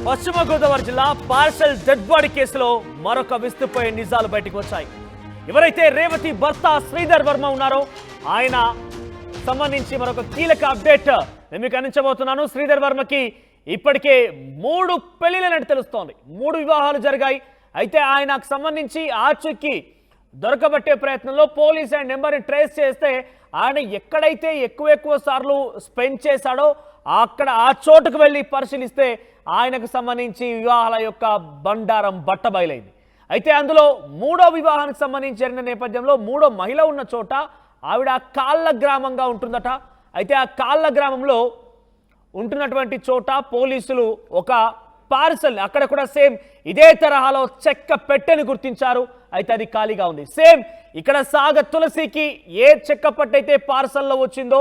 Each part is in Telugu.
పశ్చిమ గోదావరి జిల్లా పార్సల్ డెడ్ బాడీ కేసులో మరొక విస్తుపోయే నిజాలు బయటకు వచ్చాయి. ఎవరైతే రేవతి భర్త శ్రీధర్ వర్మ ఉన్నారో ఆయన సంబంధించి మరొక కీలక అప్డేట్ నేను మీకు అందించబోతున్నాను. శ్రీధర్ వర్మకి ఇప్పటికే 3 పెళ్లిళ్ళని తెలుస్తోంది. 3 వివాహాలు జరిగాయి. అయితే ఆయనకు సంబంధించి ఆచూకీ దొరకబట్టే ప్రయత్నంలో పోలీస్ ఆయన నెంబర్ని ట్రేస్ చేస్తే ఆయన ఎక్కడైతే ఎక్కువ సార్లు స్పెండ్ చేశాడో అక్కడ ఆ చోటుకు వెళ్ళి పరిశీలిస్తే ఆయనకు సంబంధించి వివాహాల యొక్క బండారం బట్టబయలైంది. అయితే అందులో 3వ వివాహానికి సంబంధించి జరిగిన నేపథ్యంలో 3వ మహిళ ఉన్న చోట ఆవిడ కాళ్ళ గ్రామంగా ఉంటుందట. అయితే ఆ కాళ్ళ గ్రామంలో ఉంటున్నటువంటి చోట పోలీసులు ఒక పార్సల్ అక్కడ కూడా సేమ్ ఇదే తరహాలో చెక్క పెట్టెని గుర్తించారు. అయితే అది ఖాళీగా ఉంది. సేమ్ ఇక్కడ సాగ తులసికి ఏ చెక్క పెట్టె అయితే పార్సల్లో వచ్చిందో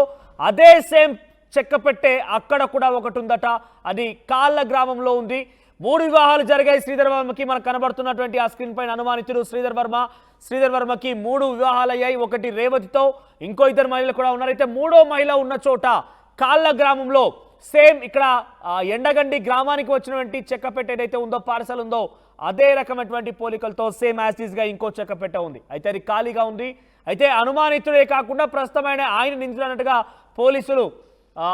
అదే సేమ్ చెక్క పెట్టె అక్కడ కూడా ఒకటి ఉందట. అది కాళ్ళ గ్రామంలో ఉంది. 3 వివాహాలు జరిగాయి శ్రీధర్ వర్మకి. మనకు కనబడుతున్నటువంటి ఆ స్క్రీన్ పైన అనుమానితుడు శ్రీధర్ వర్మకి 3 వివాహాలు అయ్యాయి. ఒకటి రేవతితో, ఇంకో 2 మహిళలు కూడా ఉన్నారు. అయితే 3వ మహిళ ఉన్న చోట కాళ్ళ గ్రామంలో సేమ్ ఇక్కడ ఎండగండి గ్రామానికి వచ్చినటువంటి చెక్కపెట్టె ఏదైతే ఉందో పార్సల్ ఉందో అదే రకమైనటువంటి పోలికలతో సేమ్ యాసిడ్గా ఇంకో చెక్కపెట్టె ఉంది. అయితే అది ఖాళీగా ఉంది. అయితే అనుమానితుడే కాకుండా ప్రస్తుతం ఆయన నిందితున్నట్టుగా పోలీసులు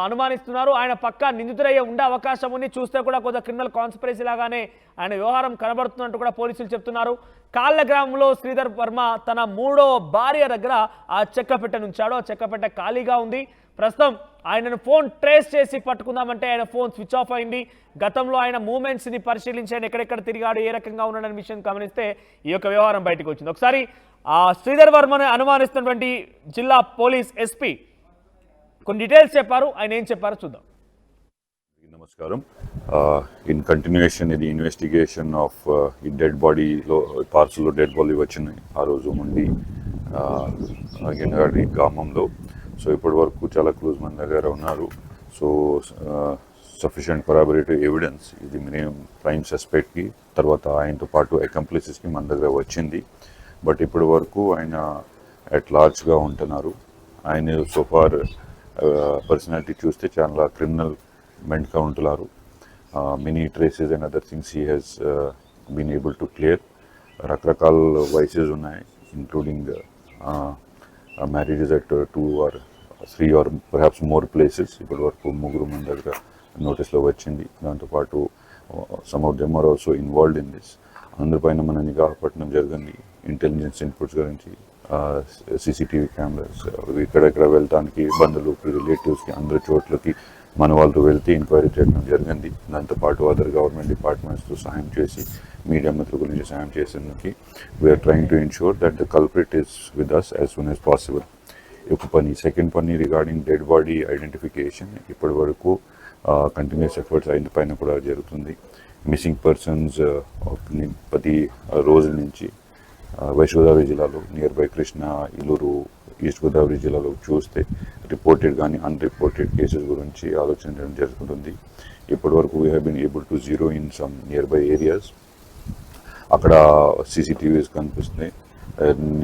అనుమానిస్తున్నారు. ఆయన పక్కా నిందితుడయ్యే ఉండే అవకాశం ఉంది. చూస్తే కూడా కొంత క్రిమినల్ కాన్స్పిరసీ లాగానే ఆయన వ్యవహారం కనబడుతున్నట్టు కూడా పోలీసులు చెప్తున్నారు. కాళ్ళ గ్రామంలో శ్రీధర్ వర్మ తన 3వ భార్య దగ్గర ఆ చెక్కపెట్టె ఉంచాడు. ఆ చెక్కపెట్టె ఖాళీగా ఉంది. ప్రస్తుతం ఆయనను ఫోన్ ట్రేస్ చేసి పట్టుకుందామంటే ఆయన ఫోన్ స్విచ్ ఆఫ్ అయింది. గతంలో ఆయన మూమెంట్స్ని పరిశీలించి ఆయన ఎక్కడెక్కడ తిరిగాడు, ఏ రకంగా ఉన్నాడనే విషయం గమనిస్తే ఈ యొక్క వ్యవహారం బయటకు వచ్చింది. ఒకసారి శ్రీధర్ వర్మను అనుమానిస్తున్నటువంటి జిల్లా పోలీస్ ఎస్పీ కొన్ని డీటెయిల్స్ చెప్పారు. ఆయన ఏం చెప్పారో చూద్దాం. నమస్కారం. ఇన్ కంటిన్యూషన్ ఇది ఇన్వెస్టిగేషన్ ఆఫ్ ఈ డెడ్ బాడీలో పార్సల్లో డెడ్ బాడీ వచ్చినాయి ఆ రోజు నుండి ఎండగడ్డి గ్రామంలో. సో ఇప్పటి వరకు చాలా క్లోజ్ మన దగ్గర ఉన్నారు. సో సఫిషియంట్ కొరాబరేటివ్ ఎవిడెన్స్ ఇది మెయిన్ ప్రైమ్ సస్పెక్ట్కి తర్వాత ఆయనతో పాటు అకంప్లిసెస్కి మన దగ్గర వచ్చింది. బట్ ఇప్పటి వరకు ఆయన అట్ లార్జ్గా ఉంటున్నారు. ఆయన సోఫార్ పర్సనాలిటీ చూస్తే చాలా క్రిమినల్ మెంట్గా ఉంటున్నారు. Many traces and other things he has been able to clear. రకరకాల వయసెస్ ఉన్నాయి, including marriages at 2 or 3 or perhaps more places. ఇప్పటి వరకు 3 మంది దగ్గర నోటీస్లో వచ్చింది. దాంతోపాటు some of them are also involved in this. అందరిపైన మన నిఘా పట్టడం జరిగింది. ఇంటెలిజెన్స్ ఇన్పుట్స్ గురించి సీసీటీవీ కెమెరాస్ ఇక్కడెక్కడ వెళ్ళటానికి బంధువులకి, రిలేటివ్స్కి, అందరి చోట్లకి మన వాళ్ళతో వెళ్తే ఎంక్వైరీ చేయడం జరిగింది. దాంతోపాటు అదర్ గవర్నమెంట్ డిపార్ట్మెంట్స్తో సహాయం చేసి, మీడియా మిత్రుల గురించి సహాయం చేసేందుకు we're trying to ensure that the culprit is with us as soon as possible. ఒక పని సెకండ్ పని రిగార్డింగ్ డెడ్ బాడీ ఐడెంటిఫికేషన్ ఇప్పటి వరకు కంటిన్యూస్ ఎఫర్ట్స్ అయిన పైన కూడా జరుగుతుంది. మిస్సింగ్ పర్సన్స్ ప్రతి రోజు నుంచి వెస్ట్ గోదావరి జిల్లాలో near by Krishna, Illur, east Godavari జిల్లాలో చూస్తే రిపోర్టెడ్ కానీ అన్రిపోర్టెడ్ కేసెస్ గురించి ఆలోచించడం జరుగుతుంది. ఇప్పటి వరకు we have been able to zero in some nearby areas. అక్కడ సీసీటీవీస్ కనిపిస్తున్నాయి.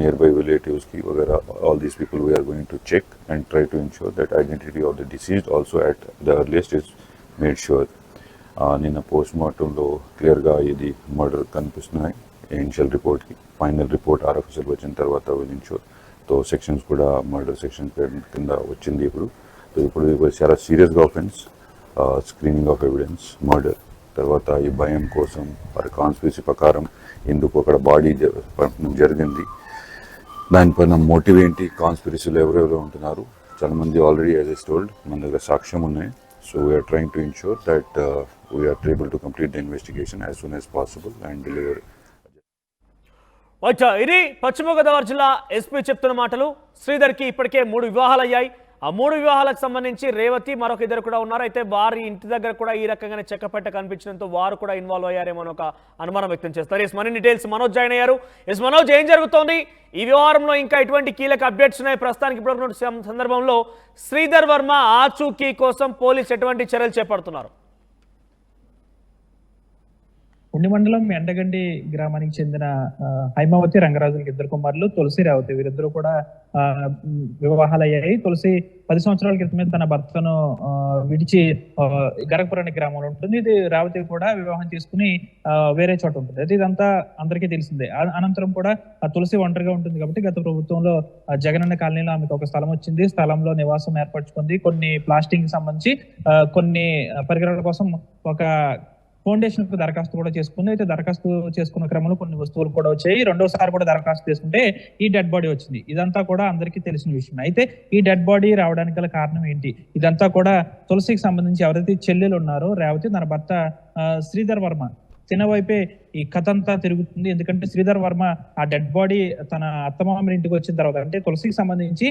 నియర్ బై రిలేటివ్స్కి వగేరా all these people we are going to check and try to ensure that identity of the deceased also at the earliest is made sure. నిన్న పోస్ట్ మార్టంలో క్లియర్గా ఇది మర్డర్ కనిపిస్తున్నాయి. ఇనిషియల్ రిపోర్ట్కి ఫైనల్ రిపోర్ట్ ఆర్ఎఫ్ఎస్ఎల్ వచ్చిన తర్వాత విల్ ఇన్షూర్. తో సెక్షన్స్ కూడా మర్డర్ సెక్షన్స్ కింద వచ్చింది. ఇప్పుడు చాలా సీరియస్గా offence, screening of evidence, murder. తర్వాత ఈ భయం కోసం వారి కాన్స్పిరసీ ప్రకారం ఎందుకు అక్కడ బాడీ జరిగింది, దానిపైన మోటివ్ ఏంటి, కాన్స్పిరసీలో ఎవరెవరు ఉంటున్నారు. చాలామంది ఆల్రెడీ యాజ్ ఎస్ టోల్డ్ మన దగ్గర సాక్ష్యం ఉన్నాయి. So we're trying to ensure that we're able to complete the investigation as soon as possible and deliver. ఇది పశ్చిమ గోదావరి జిల్లా ఎస్పీ చెప్తున్న మాటలు. శ్రీధర్కి ఇప్పటికే 3 వివాహాలు అయ్యాయి. ఆ 3 వివాహాలకు సంబంధించి రేవతి మరొక 2 కూడా ఉన్నారు. అయితే వారి ఇంటి దగ్గర కూడా ఈ రకంగానే చెక్కపెట్ట కనిపించడంతో వారు కూడా ఇన్వాల్వ్ అయ్యారేమో ఒక అనుమానం వ్యక్తం చేస్తారు. మరిన్ని డీటెయిల్స్ మనోజ్ జాయిన్ అయ్యారు. మనోజ్, ఏం జరుగుతోంది ఈ వ్యవహారంలో? ఇంకా ఎటువంటి కీలక అప్డేట్స్ ఉన్నాయి ప్రస్తుతానికి? ఇప్పుడు సందర్భంలో శ్రీధర్ వర్మ ఆచూకీ కోసం పోలీసు ఎటువంటి చర్యలు చేపడుతున్నారు? ఉండి మండలం ఎండగండి గ్రామానికి చెందిన హైమావతి రంగరాజులకి ఇద్దరు కుమారులు తులసి రేవతి వీరిద్దరూ కూడా వివాహాలయ్యాయి. తులసి 10 సంవత్సరాల క్రితమే తన భర్తను విడిచి గరగపురం గ్రామంలో ఉంటుంది. ఇది రేవతి కూడా వివాహం చేసుకుని వేరే చోట ఉంటుంది. అయితే ఇదంతా అందరికీ తెలిసిందే. అనంతరం కూడా తులసి ఒంటరిగా ఉంటుంది కాబట్టి గత ప్రభుత్వంలో జగనన్న కాలనీలో ఆమెకు ఒక స్థలం వచ్చింది. స్థలంలో నివాసం ఏర్పరచుకుంది. కొన్ని ప్లాస్టింగ్ సంబంధించి కొన్ని పరికరాల కోసం ఒక ఫౌండేషన్ కు దరఖాస్తు కూడా చేసుకుంది. అయితే దరఖాస్తు చేసుకున్న క్రమంలో కొన్ని వస్తువులు కూడా వచ్చాయి. రెండోసారి కూడా దరఖాస్తు చేసుకుంటే ఈ డెడ్ బాడీ వచ్చింది. ఇదంతా కూడా అందరికీ తెలిసిన విషయం. అయితే ఈ డెడ్ బాడీ రావడానికి గల కారణం ఏంటి? ఇదంతా కూడా తులసికి సంబంధించి ఎవరైతే చెల్లెలు ఉన్నారో రేవతి, తన భర్త శ్రీధర్ వర్మ తిన వైపే ఈ కథ అంతా తిరుగుతుంది. ఎందుకంటే శ్రీధర్ వర్మ ఆ డెడ్ బాడీ తన అత్తమామ ఇంటికి వచ్చిన తర్వాత, అంటే తులసికి సంబంధించి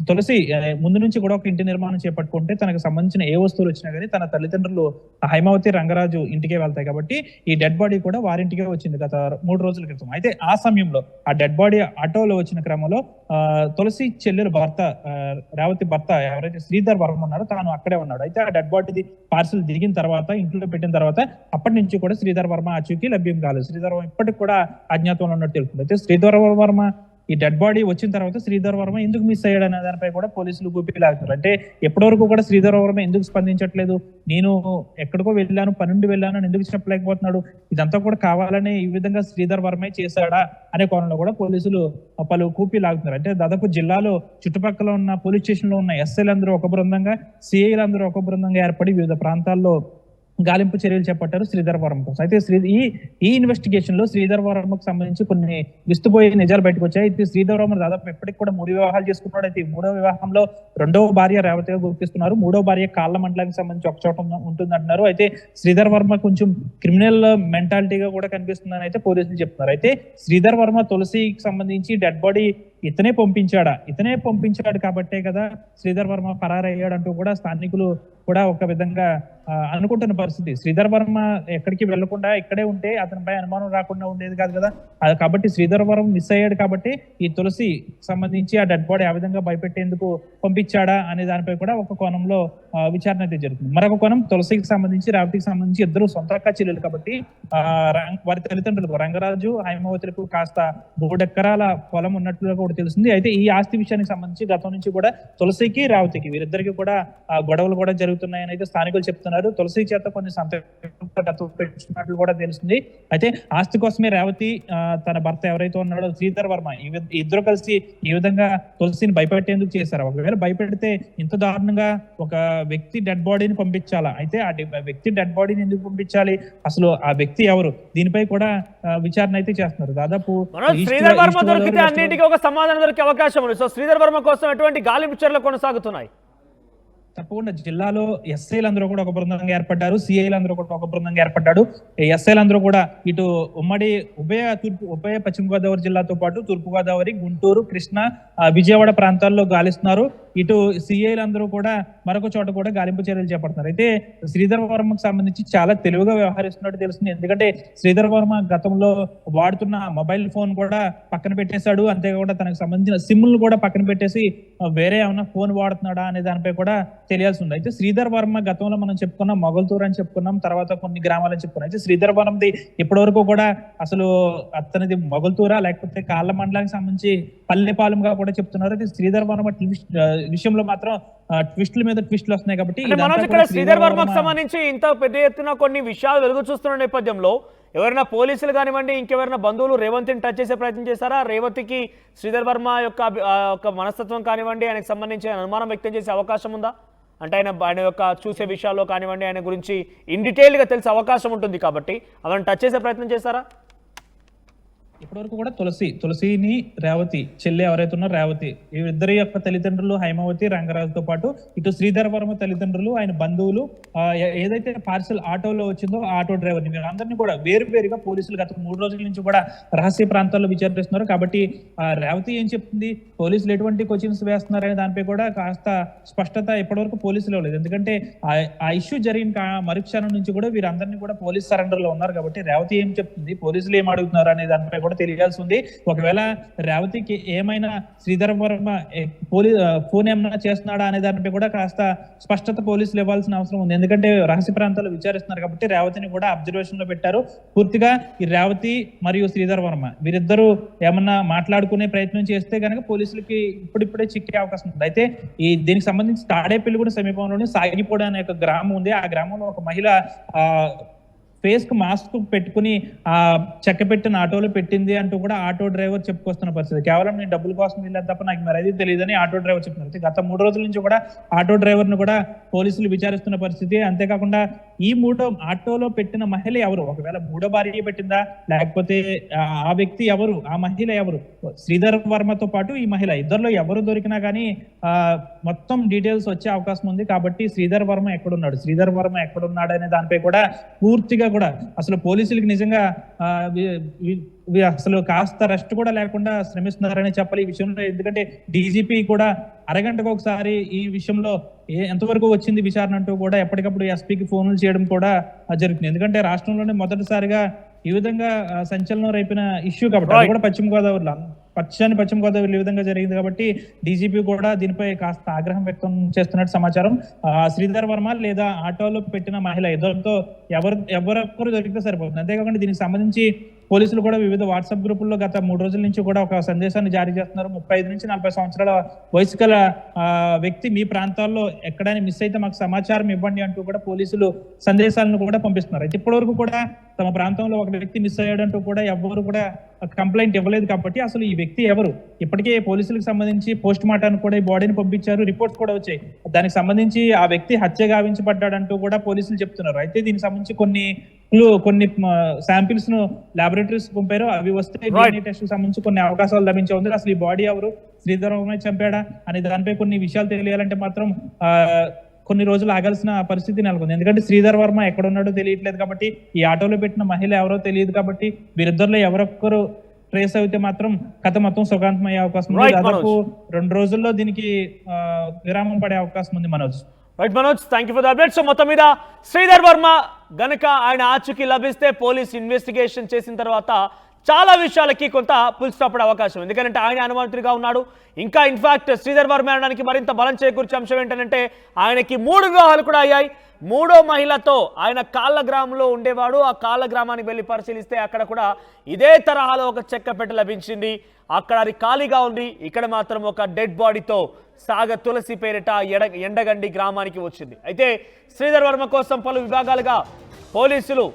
తులసి ముందు నుంచి కూడా ఒక ఇంటి నిర్మాణం చేపట్టుకుంటే తనకు సంబంధించిన ఏ వస్తువులు వచ్చినా కానీ తన తల్లిదండ్రులు హైమావతి రంగరాజు ఇంటికే వెళ్తాయి. కాబట్టి ఈ డెడ్ బాడీ కూడా వారింటికే వచ్చింది గత 3 రోజుల క్రితం. అయితే ఆ సమయంలో ఆ డెడ్ బాడీ ఆటోలో వచ్చిన క్రమంలో తులసి చెల్లెలు భర్త రేవతి భర్త ఎవరైతే శ్రీధర్ వర్మ ఉన్నారో తాను అక్కడే ఉన్నాడు. అయితే ఆ డెడ్ బాడీ పార్సల్ దిగిన తర్వాత ఇంట్లో పెట్టిన తర్వాత అప్పటి నుంచి కూడా శ్రీధర్ వర్మ ఆచూకీ లభ్యం కాలేదు. శ్రీధర్ వర్మ ఇప్పటికి కూడా అజ్ఞాతంలో ఉన్నట్టు తెలుస్తుంది. అయితే శ్రీధర్ వర్మ ఈ డెడ్ బాడీ వచ్చిన తర్వాత శ్రీధర్ వర్మ ఎందుకు మిస్ అయ్యాడు అనే దానిపై కూడా పోలీసులు గుప్పిలాగుతారు. అంటే ఎప్పటి వరకు కూడా శ్రీధర్ వర్మ ఎందుకు స్పందించట్లేదు, నేను ఎక్కడికో వెళ్ళాను, పనుండి వెళ్ళాను అని ఎందుకు చెప్పలేకపోతున్నాడు, ఇదంతా కూడా కావాలని ఈ విధంగా శ్రీధర్ వర్మే చేశాడా అనే కోణంలో కూడా పోలీసులు పలు కూపి లాగుతున్నారు. అంటే దాదాపు జిల్లాలో చుట్టుపక్కల ఉన్న పోలీస్ స్టేషన్ లో ఉన్న ఎస్ఐలు అందరూ ఒక బృందంగా, సిఐలు అందరూ ఒక బృందంగా ఏర్పడి వివిధ ప్రాంతాల్లో గాలింపు చర్యలు చేపట్టారు శ్రీధర్ వర్మ కోసం. అయితే ఈ ఇన్వెస్టిగేషన్ లో శ్రీధర్ వర్మకు సంబంధించి కొన్ని విస్తుపోయే నిజాలు బయటకు వచ్చాయి. అయితే శ్రీధర్ వర్మ దాదాపు ఎప్పటికి కూడా 3 వివాహాలు చేసుకున్నాడు. అయితే 3వ వివాహంలో 2వ భార్య రేవతిగా గుర్తిస్తున్నారు. 3వ భార్య కాళ్ళ మండలానికి సంబంధించి ఒక చోట ఉంటుంది అంటున్నారు. అయితే శ్రీధర్ వర్మ కొంచెం క్రిమినల్ మెంటాలిటీగా కూడా కనిపిస్తుందని అయితే పోలీసులు చెప్తున్నారు. అయితే శ్రీధర్ వర్మ తులసికి సంబంధించి డెడ్ బాడీ ఇతనే పంపించాడు కాబట్టే కదా శ్రీధర్ వర్మ పరారయ్యాడు అంటూ కూడా స్థానికులు కూడా ఒక విధంగా అనుకుంటున్న పరిస్థితి. శ్రీధర్ వర్మ ఎక్కడికి వెళ్లకుండా ఇక్కడే ఉంటే అతనిపై అనుమానం రాకుండా ఉండేది కాదు కదా. కాబట్టి శ్రీధర్ వర్మ మిస్ అయ్యాడు కాబట్టి ఈ తులసి సంబంధించి ఆ డెడ్ బాడీ ఆ విధంగా భయపెట్టేందుకు పంపించాడా అనే దానిపై కూడా ఒక కోణంలో విచారణ అయితే జరుగుతుంది. మరొక కోణం తులసికి సంబంధించి రేవతికి సంబంధించి ఇద్దరు సొంత అక్క చెల్లెలు కాబట్టి వారి తల్లిదండ్రులకు రంగరాజు హైమావతులకు కాస్త 3 ఎకరాల పొలం ఉన్నట్లుగా కూడా తెలుస్తుంది. అయితే ఈ ఆస్తి విషయానికి సంబంధించి గతం నుంచి కూడా తులసికి రేవతికి వీరిద్దరికి కూడా గొడవలు కూడా జరుగుతున్నాయని అయితే స్థానికులు చెప్తున్నారు. తులసి చేత కొన్ని సంతకాలు కూడా తెలుస్తుంది. అయితే ఆస్తి కోసమే రేవతి తన భర్త ఎవరైతే ఉన్నాడో శ్రీధర్ వర్మ ఇద్దరు కలిసి ఈ విధంగా తులసిని భయపెట్టేందుకు చేశారు. ఒకవేళ భయపెడితే ఇంత దారుణంగా ఒక వ్యక్తి డెడ్ బాడీని పంపించాలా? అయితే ఆ వ్యక్తి డెడ్ బాడీని ఎందుకు పంపించాలి, అసలు ఆ వ్యక్తి ఎవరు, దీనిపై కూడా విచారణ అయితే చేస్తున్నారు. దాదాపు శ్రీధర్ వర్మ దొరికితే అన్నింటికీ ఒక సమాధానం దొరికే అవకాశం ఉంది. సో శ్రీధర్ వర్మ కోసం ఎటువంటి గాలింపు చర్యలు కొనసాగుతున్నాయి? తప్పకుండా జిల్లాలో ఎస్ఐలు అందరూ కూడా ఒక బృందంగా ఏర్పడ్డారు. సిఐలు అందరూ కూడా ఒక బృందంగా ఏర్పడ్డాడు. ఎస్ఐలు అందరూ కూడా ఇటు ఉమ్మడి ఉభయ పశ్చిమ గోదావరి జిల్లాతో పాటు తూర్పు గోదావరి, గుంటూరు, కృష్ణా, విజయవాడ ప్రాంతాల్లో గాలిస్తున్నారు. ఇటు సిఐలు అందరూ కూడా మరొక చోట కూడా గాలింపు చర్యలు చేపడుతున్నారు. అయితే శ్రీధర్ వర్మకు సంబంధించి చాలా తెలివిగా వ్యవహరిస్తున్నట్టు తెలుస్తుంది. ఎందుకంటే శ్రీధర్ వర్మ గతంలో వాడుతున్న మొబైల్ ఫోన్ కూడా పక్కన పెట్టేశాడు. అంతేకాకుండా తనకు సంబంధించిన సిమ్లు కూడా పక్కన పెట్టేసి వేరే ఏమన్నా ఫోన్ వాడుతున్నాడా అనే దానిపై కూడా తెలియాల్సి ఉంది. అయితే శ్రీధర్ వర్మ గతంలో మనం చెప్పుకున్నాం, మొగల్తూరు అని చెప్పుకున్నాం, తర్వాత కొన్ని గ్రామాలని చెప్పుకున్నాం. అయితే శ్రీధర్ వర్మది ఇప్పటి వరకు కూడా అసలు అతనిది మొగల్తూరా లేకపోతే కాళ్ళ మండలానికి సంబంధించి పల్లెపాలెంగా కూడా చెప్తున్నారు. అయితే శ్రీధర్ వర్మ విషయంలో మాత్రం ట్విస్టుల మీద ట్విస్టులు వస్తున్నాయి. కాబట్టి శ్రీధర్ వర్మకు సంబంధించి ఇంత పెద్ద ఎత్తున కొన్ని విషయాలు వెలుగు చూస్తున్న నేపథ్యంలో ఎవరైనా పోలీసులు కానివ్వండి, ఇంకెవరైనా బంధువులు రేవంత్ని టచ్ చేసే ప్రయత్నం చేశారా? రేవతికి శ్రీధర్ వర్మ యొక్క మనస్తత్వం కానివ్వండి, ఆయనకు సంబంధించి అనుమానం వ్యక్తం చేసే అవకాశం ఉందా? అంటే ఆయన యొక్క చూసే విషయాల్లో కానివ్వండి, ఆయన గురించి ఇన్ డీటెయిల్గా తెలిసే అవకాశం ఉంటుంది కాబట్టి అవన్నీ టచ్ చేసే ప్రయత్నం చేశారా? ఇప్పటివరకు కూడా తులసిని రేవతి చెల్లి ఎవరైతే ఉన్నారో రేవతి వీరిద్దరి యొక్క తల్లిదండ్రులు హైమావతి రంగరాజుతో పాటు ఇటు శ్రీధర్ వర్మ తల్లిదండ్రులు, ఆయన బంధువులు, ఏదైతే పార్సల్ ఆటోలో వచ్చిందో ఆటో డ్రైవర్ని వీరందరినీ కూడా వేరుగా పోలీసులు గత 3 రోజుల నుంచి కూడా రహస్య ప్రాంతాల్లో విచారిస్తున్నారు. కాబట్టి రేవతి ఏం చెప్తుంది, పోలీసులు ఎటువంటి కోచింగ్స్ వేస్తున్నారు అనే దానిపై కూడా కాస్త స్పష్టత ఇప్పటివరకు పోలీసులు ఇవ్వలేదు. ఎందుకంటే ఆ ఇష్యూ జరిగిన మరుక్షణం నుంచి కూడా వీరందరినీ కూడా పోలీస్ సరెండర్ లో ఉన్నారు. కాబట్టి రేవతి ఏం చెప్తుంది, పోలీసులు ఏం అడుగుతున్నారు అనే దానిపై కూడా కూడా తెలియాల్సి ఉంది. ఒకవేళ రేవతికి ఏమైనా శ్రీధర్ వర్మ ఫోన్ ఏమైనా చేస్తున్నాడా అనే దానిపై కూడా కాస్త స్పష్టత పోలీసులు ఇవ్వాల్సిన అవసరం ఉంది. ఎందుకంటే రహస్య ప్రాంతాల్లో విచారిస్తున్నారు కాబట్టి రేవతిని కూడా అబ్జర్వేషన్ లో పెట్టారు. పూర్తిగా ఈ రేవతి మరియు శ్రీధర్ వర్మ వీరిద్దరూ ఏమన్నా మాట్లాడుకునే ప్రయత్నం చేస్తే కనుక పోలీసులకి ఇప్పుడిప్పుడే చిక్కే అవకాశం ఉంది. అయితే దీనికి సంబంధించి తాడేపల్లిగూడ సమీపంలోని సాగిపోడు అనే ఒక గ్రామం ఉంది. ఆ గ్రామంలో ఒక మహిళ ఫేస్ కు మాస్క్ పెట్టుకుని ఆ చెక్క పెట్టిన ఆటోలో పెట్టింది అంటూ కూడా ఆటో డ్రైవర్ చెప్పుకొస్తున్న పరిస్థితి. కేవలం నేను డబ్బుల కోసం వెళ్ళాను తప్ప నాకు మరి అది తెలియదని ఆటో డ్రైవర్ చెప్తున్నారు. గత 3 రోజుల నుంచి కూడా ఆటో డ్రైవర్ ను కూడా పోలీసులు విచారిస్తున్న పరిస్థితి. అంతేకాకుండా ఈ ఆటోలో పెట్టిన మహిళ ఎవరు, ఒకవేళ మూడో భార్య పెట్టిందా లేకపోతే ఆ వ్యక్తి ఎవరు, ఆ మహిళ ఎవరు, శ్రీధర్ వర్మతో పాటు ఈ మహిళ ఇద్దరిలో ఎవరు దొరికినా కానీ మొత్తం డీటెయిల్స్ వచ్చే అవకాశం ఉంది. కాబట్టి శ్రీధర్ వర్మ ఎక్కడున్నాడు, శ్రీధర్ వర్మ ఎక్కడున్నాడు అనే దానిపై కూడా పూర్తిగా కూడా అసలు పోలీసులకి నిజంగా అసలు కాస్త రెస్ట్ కూడా లేకుండా శ్రమిస్తున్నారని చెప్పాలి ఈ విషయంలో. ఎందుకంటే డీజీపీ కూడా అరగంటకు ఒకసారి ఈ విషయంలో ఎంతవరకు వచ్చింది విచారణ అంటూ కూడా ఎప్పటికప్పుడు ఎస్పీకి ఫోన్లు చేయడం కూడా జరుగుతుంది. ఎందుకంటే రాష్ట్రంలోనే మొదటిసారిగా ఈ విధంగా సంచలనం రేపిన ఇష్యూ కాబట్టి అది కూడా పశ్చిమ గోదావరిలో ఈ విధంగా జరిగింది కాబట్టి డీజీపీ కూడా దీనిపై కాస్త ఆగ్రహం వ్యక్తం చేస్తున్నట్టు సమాచారం. శ్రీధర్ వర్మ లేదా ఆటోలో పెట్టిన మహిళ ఇద్దరితో ఎవరొక్కరు దొరికితే సరిపోతుంది. అంతేకాకుండా దీనికి సంబంధించి పోలీసులు కూడా వివిధ వాట్సాప్ గ్రూపుల్లో గత 3 రోజుల నుంచి కూడా ఒక సందేశాన్ని జారీ చేస్తున్నారు. 35 నుంచి 40 సంవత్సరాల వయసు గల వ్యక్తి మీ ప్రాంతాల్లో ఎక్కడైనా మిస్ అయితే మాకు సమాచారం ఇవ్వండి అంటూ కూడా పోలీసులు సందేశాలను కూడా పంపిస్తున్నారు. అయితే ఇప్పటి వరకు కూడా తమ ప్రాంతంలో ఒక వ్యక్తి మిస్ అయ్యాడంటూ కూడా ఎవరు కూడా కంప్లైంట్ ఇవ్వలేదు. కాబట్టి అసలు ఈ వ్యక్తి ఎవరు, ఇప్పటికే పోలీసులకు సంబంధించి పోస్ట్ మార్టానికి కూడా ఈ బాడీని పంపించారు, రిపోర్ట్స్ కూడా వచ్చాయి. దానికి సంబంధించి ఆ వ్యక్తి హత్య గావించబడ్డాడంటూ కూడా పోలీసులు చెప్తున్నారు. అయితే దీనికి సంబంధించి కొన్ని శాంపిల్స్ ను లాబొరేటరీస్ పంపారు. అవి వస్తే డిఎన్ఏ టెస్ట్ సంబంధించి కొన్ని అవకాశాలు లభించే ఉంది. అసలు ఈ బాడీ ఎవరు, శ్రీధర్ వర్మ చంపాడా అనే దానిపై కొన్ని విషయాలు తెలియాలంటే మాత్రం కొన్ని రోజులు ఆగాల్సిన పరిస్థితి నెలకొంది. ఎందుకంటే శ్రీధర్ వర్మ ఎక్కడ ఉన్నాడో తెలియట్లేదు కాబట్టి, ఈ ఆటోలో పెట్టిన మహిళ ఎవరో తెలియదు కాబట్టి వీరిద్దరిలో ఎవరొక్కరు ట్రేస్ అయితే మాత్రం కథ మొత్తం సుఖాంతం అయ్యే అవకాశం ఉంది. దాదాపు 2 రోజుల్లో దీనికి విరామం పడే అవకాశం ఉంది. Manoj, thank you for the update. So మొత్తం మీద శ్రీధర్ వర్మ గనక ఆయన ఆచూకీ లభిస్తే పోలీస్ ఇన్వెస్టిగేషన్ చేసిన తర్వాత చాలా విషయాలకి కొంత ఫుల్ స్టాప్ పడే అవకాశం. ఎందుకంటే ఆయన అనుమానితుడిగా ఉన్నాడు. ఇంకా ఇన్ఫాక్ట్ శ్రీధర్ వర్మ అనడానికి మరింత బలం చేకూర్చే అంశం ఏంటంటే ఆయనకి 3 వివాహాలు కూడా అయ్యాయి. 3వ మహిళతో ఆయన కాళ్ళ గ్రామంలో ఉండేవాడు. ఆ కాళ్ళ గ్రామానికి వెళ్ళి పరిశీలిస్తే అక్కడ కూడా ఇదే తరహాలో ఒక చెక్కపెట్ట లభించింది. అక్కడ అది ఖాళీగా ఉంది. ఇక్కడ మాత్రం ఒక డెడ్ బాడీతో సాగ తులసి పేరిట ఎండగండి గ్రామానికి వచ్చింది. అయితే శ్రీధర్ వర్మ కోసం పలు విభాగాలుగా పోలీసులు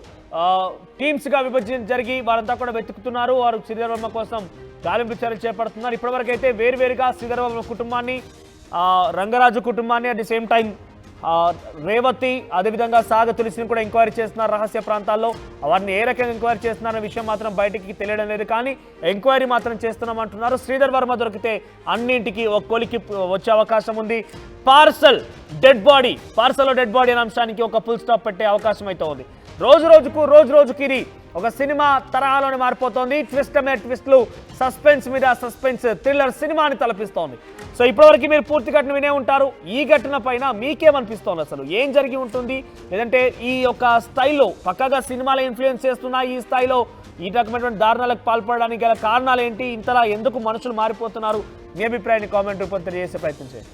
టీమ్స్గా విభజన జరిగి వారంతా కూడా వెతుకుతున్నారు. వారు శ్రీధర్ వర్మ కోసం గాలింపు చర్యలు చేపడుతున్నారు. ఇప్పటివరకు అయితే వేరువేరుగా శ్రీధర్ వర్మ కుటుంబాన్ని, రంగరాజు కుటుంబాన్ని, at the same time Revathi, అదేవిధంగా సాగ తులసిని కూడా ఎంక్వైరీ చేస్తున్నారు రహస్య ప్రాంతాల్లో. వారిని ఏ రకంగా ఎంక్వైరీ చేస్తున్నారనే విషయం మాత్రం బయటికి తెలియడం లేదు, కానీ ఎంక్వైరీ మాత్రం చేస్తున్నామంటున్నారు. శ్రీధర్ వర్మ దొరికితే అన్నింటికి ఒక కొలికి వచ్చే అవకాశం ఉంది. పార్సల్లో డెడ్ బాడీ అనే అంశానికి ఒక ఫుల్ స్టాప్ పెట్టే అవకాశం అయితే ఉంది. రోజు రోజుకి ఇది ఒక సినిమా తరహాలోనే మారిపోతోంది. ట్విస్ట్ మీద ట్విస్ట్లు, సస్పెన్స్ మీద సస్పెన్స్, థ్రిల్లర్ సినిమాని తలపిస్తోంది. సో ఇప్పటివరకు మీరు పూర్తి ఘటన వినే ఉంటారు. ఈ ఘటన పైన మీకేమనిపిస్తోంది, అసలు ఏం జరిగి ఉంటుంది, లేదంటే ఈ యొక్క స్టైల్లో పక్కగా సినిమాలో ఇన్ఫ్లుయెన్స్ చేస్తున్న ఈ స్థాయిలో ఈ రకమైనటువంటి దారుణాలకు పాల్పడడానికి గల కారణాలు ఏంటి, ఇంతలా ఎందుకు మనుషులు మారిపోతున్నారు? మీ అభిప్రాయాన్ని కామెంట్ రూపంలో తెలియజేసే ప్రయత్నం చేయండి.